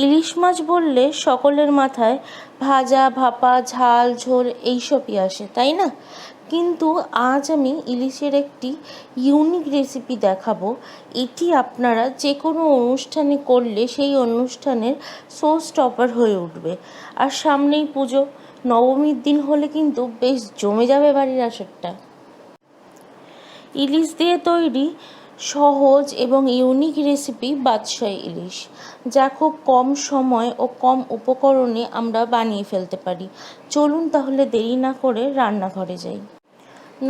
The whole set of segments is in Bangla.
ইলিশ মাছ বললে সকলের মাথায় ভাজা ভাপা ঝাল ঝোল এইসবই আসে, তাই না? কিন্তু আজ আমি ইলিশের একটি ইউনিক রেসিপি দেখাবো। এটি আপনারা যে কোনো অনুষ্ঠানে করলে সেই অনুষ্ঠানের শো স্টপার হয়ে উঠবে। আর সামনেই পুজো, নবমীর দিন হলে কিন্তু বেশ জমে যাবে বাড়ির আসরটা। ইলিশ দিয়ে তৈরি সহজ এবং ইউনিক রেসিপি বাদশাহী ইলিশ, যা খুব কম সময় ও কম উপকরণে আমরা বানিয়ে ফেলতে পারি। চলুন তাহলে দেরি না করে রান্নাঘরে যাই।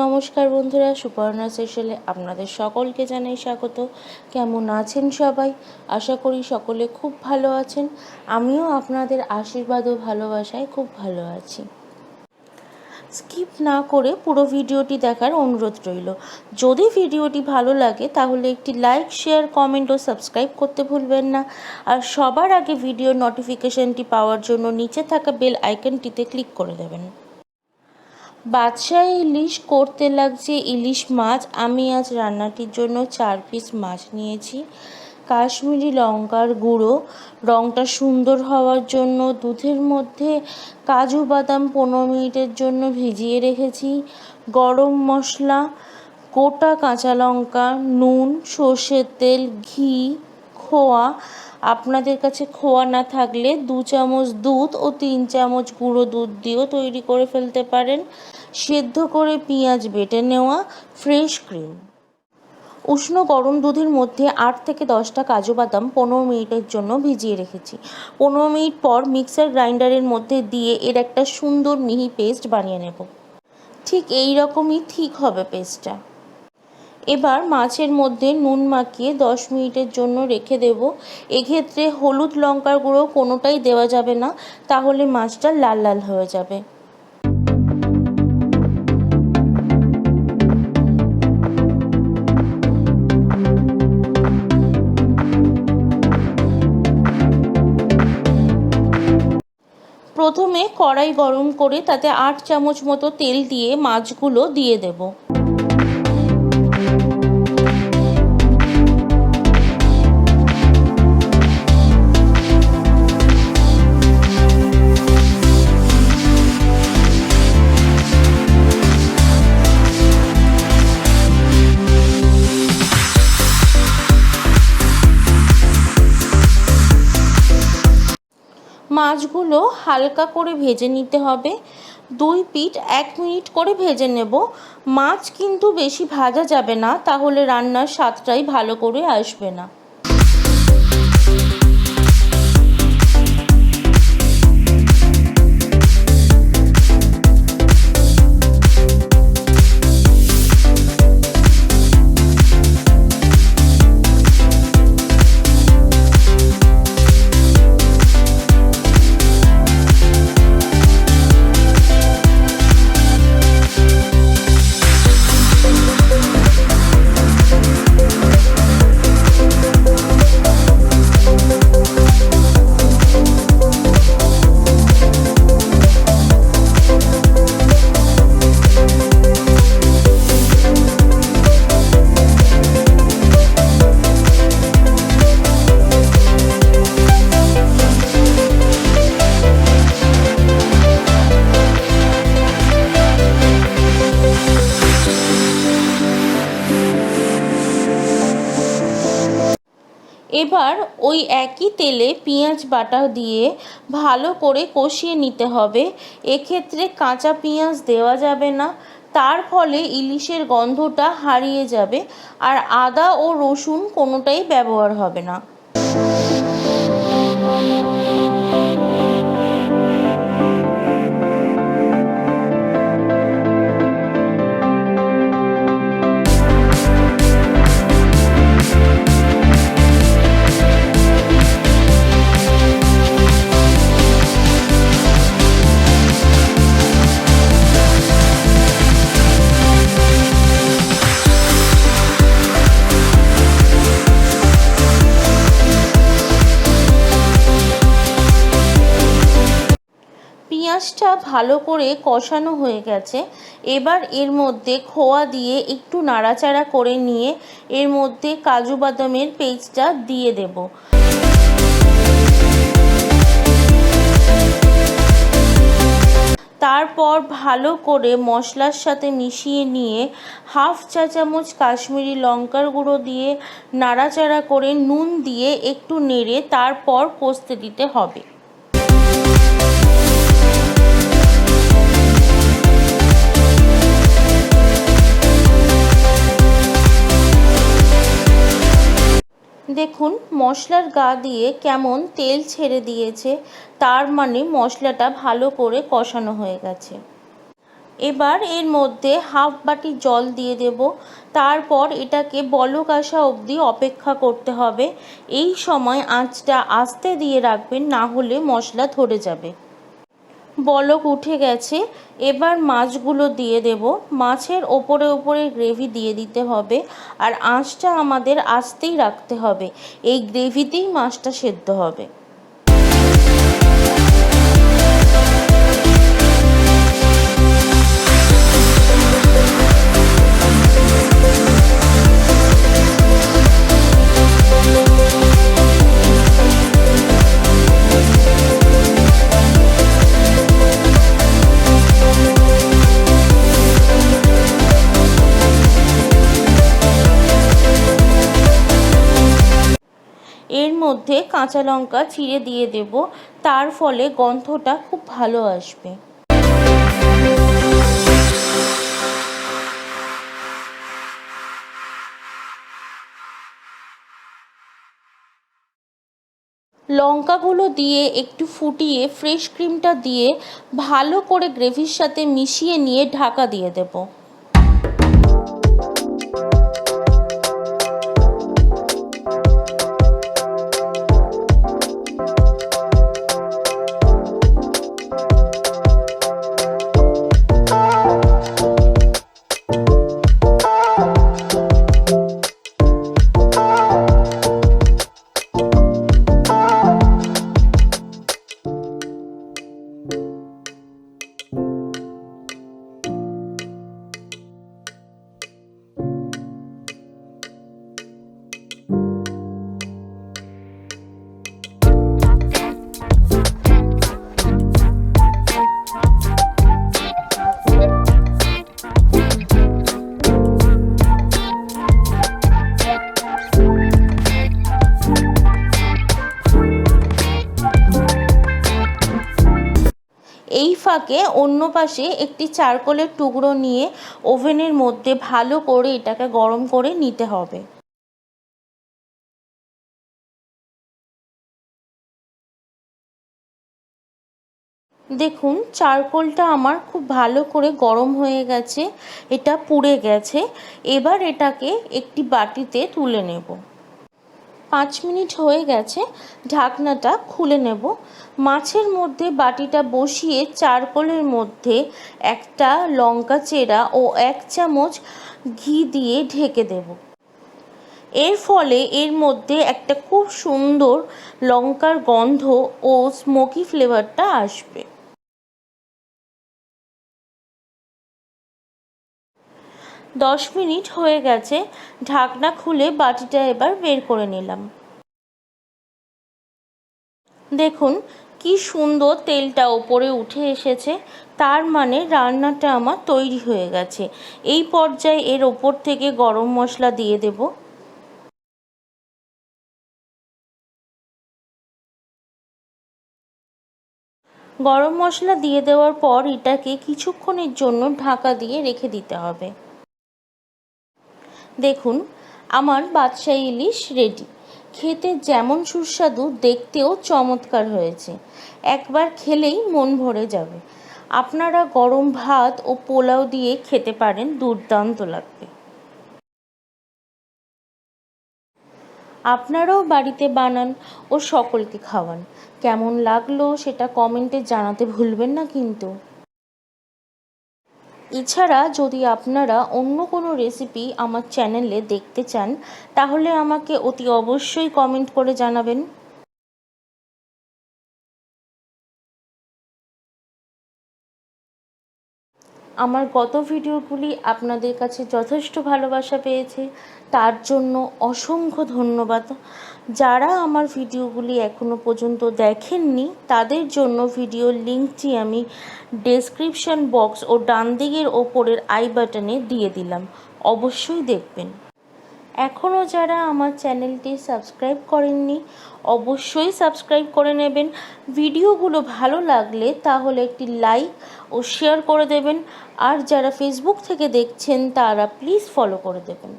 নমস্কার বন্ধুরা, সুপারনার্সেলে আপনাদের সকলকে জানাই স্বাগত। কেমন আছেন সবাই? আশা করি সকলে খুব ভালো আছেন। আমিও আপনাদের আশীর্বাদ ও ভালোবাসায় খুব ভালো আছি। স্কিপ না করে পুরো ভিডিওটি দেখার অনুরোধ রইল। যদি ভিডিওটি ভালো লাগে তাহলে একটি লাইক, শেয়ার, কমেন্ট ও সাবস্ক্রাইব করতে ভুলবেন না। আর সবার আগে ভিডিওর নোটিফিকেশনটি পাওয়ার জন্য নিচে থাকা বেল আইকনটিতে ক্লিক করে দেবেন। বাদশাহী ইলিশ করতে লাগছে ইলিশ মাছ। আমি আজ রান্নাটির জন্য 4 পিস মাছ নিয়েছি। কাশ্মীরি লঙ্কার গুঁড়ো, রঙটা সুন্দর হওয়ার জন্য দুধের মধ্যে কাজু বাদাম 15 মিনিটের জন্য ভিজিয়ে রেখেছি। গরম মশলা, গোটা কাঁচা লঙ্কা, নুন, সর্ষের তেল, ঘি, খোয়া। আপনাদের কাছে খোয়া না থাকলে 2 চামচ দুধ ও 3 চামচ গুঁড়ো দুধ দিয়েও তৈরি করে ফেলতে পারেন। সেদ্ধ করে পেঁয়াজ বেটে নেওয়া, ফ্রেশ ক্রিম। উষ্ণ গরম দুধের মধ্যে 8 থেকে 10টা কাজু বাদাম 15 মিনিটের জন্য ভিজিয়ে রেখেছি। 15 মিনিট পর মিক্সার গ্রাইন্ডারের মধ্যে দিয়ে এর একটা সুন্দর মিহি পেস্ট বানিয়ে নেব। ঠিক এই রকমই ঠিক হবে পেস্টটা। এবার মাছের মধ্যে নুন মাখিয়ে 10 মিনিটের জন্য রেখে দেব। এক্ষেত্রে হলুদ লঙ্কার গুঁড়ো কোনোটাই দেওয়া যাবে না, তাহলে মাছটা লাল লাল হয়ে যাবে। প্রথমে কড়াই গরম করে তাতে 8 চামচ মতো তেল দিয়ে মাছগুলো দিয়ে দেব। মাছগুলো হালকা করে ভেজে নিতে হবে। 2 পিঠ 1 মিনিট করে ভেজে নেব। মাছ কিন্তু বেশি ভাজা যাবে না, তাহলে রান্নার স্বাদটাই ভালো করে আসবে না। এবার ওই একই তেলে পেঁয়াজ বাটা দিয়ে ভালো করে কষিয়ে নিতে হবে। এক্ষেত্রে কাঁচা পেঁয়াজ দেওয়া যাবে না, তার ফলে ইলিশের গন্ধটা হারিয়ে যাবে। আর আদা ও রসুন কোনোটাই ব্যবহার হবে না। পেঁয়াজটা ভালো করে কষানো হয়ে গেছে। এবার এর মধ্যে খোয়া দিয়ে একটু নাড়াচাড়া করে নিয়ে এর মধ্যে কাজু বাদামের পেস্টটা দিয়ে দেব। তারপর ভালো করে মশলার সাথে মিশিয়ে নিয়ে হাফ চা চামচ কাশ্মীরি লঙ্কার গুঁড়ো দিয়ে নাড়াচাড়া করে নুন দিয়ে একটু নেড়ে তারপর কষতে দিতে হবে। দেখুন মশলার গা দিয়ে কেমন তেল ছেড়ে দিয়েছে, তার মানে মশলাটা ভালো করে কষানো হয়ে গেছে। এবার এর মধ্যে হাফ বাটি জল দিয়ে দেব। তারপর এটাকে বলক আসা অবধি অপেক্ষা করতে হবে। এই সময় আঁচটা আস্তে দিয়ে রাখবেন, না হলে মশলা ধরে যাবে। বলক উঠে গেছে, এবার মাছগুলো দিয়ে দেব। মাছের ওপরে ওপরে গ্রেভি দিয়ে দিতে হবে, আর আঁচটা আমাদের আস্তেই রাখতে হবে। এই গ্রেভিতেই মাছটা সেদ্ধ হবে। এর মধ্যে কাঁচা লঙ্কা চিড়ে দিয়ে দেব, তার ফলে গন্ধটা খুব ভালো আসবে। লঙ্কাগুলো দিয়ে একটু ফুটিয়ে ফ্রেশ ক্রিমটা দিয়ে ভালো করে গ্রেভির সাথে মিশিয়ে নিয়ে ঢাকা দিয়ে দেব। এই ফাঁকে অন্য পাশে একটি চারকোলের টুকরো নিয়ে ওভেনের মধ্যে ভালো করে এটাকে গরম করে নিতে হবে। দেখুন চারকোলটা আমার খুব ভালো করে গরম হয়ে গেছে, এটা পুড়ে গেছে। এবার এটাকে একটি বাটিতে তুলে নেব। 5 মিনিট হয়ে গেছে, ঢাকনাটা খুলে নেব। মাছের মধ্যে বাটিটা বসিয়ে চারকোলের মধ্যে একটা লঙ্কা চেরা ও 1 চামচ ঘি দিয়ে ঢেকে দেব। এর ফলে এর মধ্যে একটা খুব সুন্দর লঙ্কার গন্ধ ও স্মোকি ফ্লেভারটা আসবে। 10 মিনিট হয়ে গেছে, ঢাকনা খুলে বাটিটা এবার বের করে নিলাম। দেখুন কি সুন্দর তেলটা ওপরে উঠে এসেছে, তার মানে রান্নাটা আমার তৈরি হয়ে গেছে। এই পর্যায়ে এর ওপর থেকে গরম মশলা দিয়ে দেব। গরম মশলা দিয়ে দেওয়ার পর এটাকে কিছুক্ষণের জন্য ঢাকা দিয়ে রেখে দিতে হবে। দেখুন আমার বাদশাহী ইলিশ রেডি। খেতে যেমন সুস্বাদু, দেখতেও চমৎকার হয়েছে। একবার খেলেই মন ভরে যাবে। আপনারা গরম ভাত ও পোলাও দিয়ে খেতে পারেন, দুর্দান্ত লাগবে। আপনারাও বাড়িতে বানান ও সকলকে খাওয়ান। কেমন লাগলো সেটা কমেন্টে জানাতে ভুলবেন না কিন্তু। এছাড়া যদি আপনারা অন্য কোনো রেসিপি আমার চ্যানেলে দেখতে চান, তাহলে আমাকে অতি অবশ্যই কমেন্ট করে জানাবেন। আমার গত ভিডিওগুলি আপনাদের কাছে যথেষ্ট ভালোবাসা পেয়েছে, তার জন্য অসংখ্য ধন্যবাদ। যারা আমার ভিডিওগুলি এখনও পর্যন্ত দেখেননি তাদের জন্য ভিডিওর লিঙ্কটি আমি ডেসক্রিপশন বক্স ও ডান দিকের ওপরের আই বাটনে দিয়ে দিলাম, অবশ্যই দেখবেন। এখনও যারা আমার চ্যানেলটি সাবস্ক্রাইব করেননি অবশ্যই সাবস্ক্রাইব করে নেবেন। ভিডিওগুলো ভালো লাগলে তাহলে একটি লাইক ও শেয়ার করে দেবেন। আর যারা ফেসবুক থেকে দেখছেন তারা প্লিজ ফলো করে দেবেন।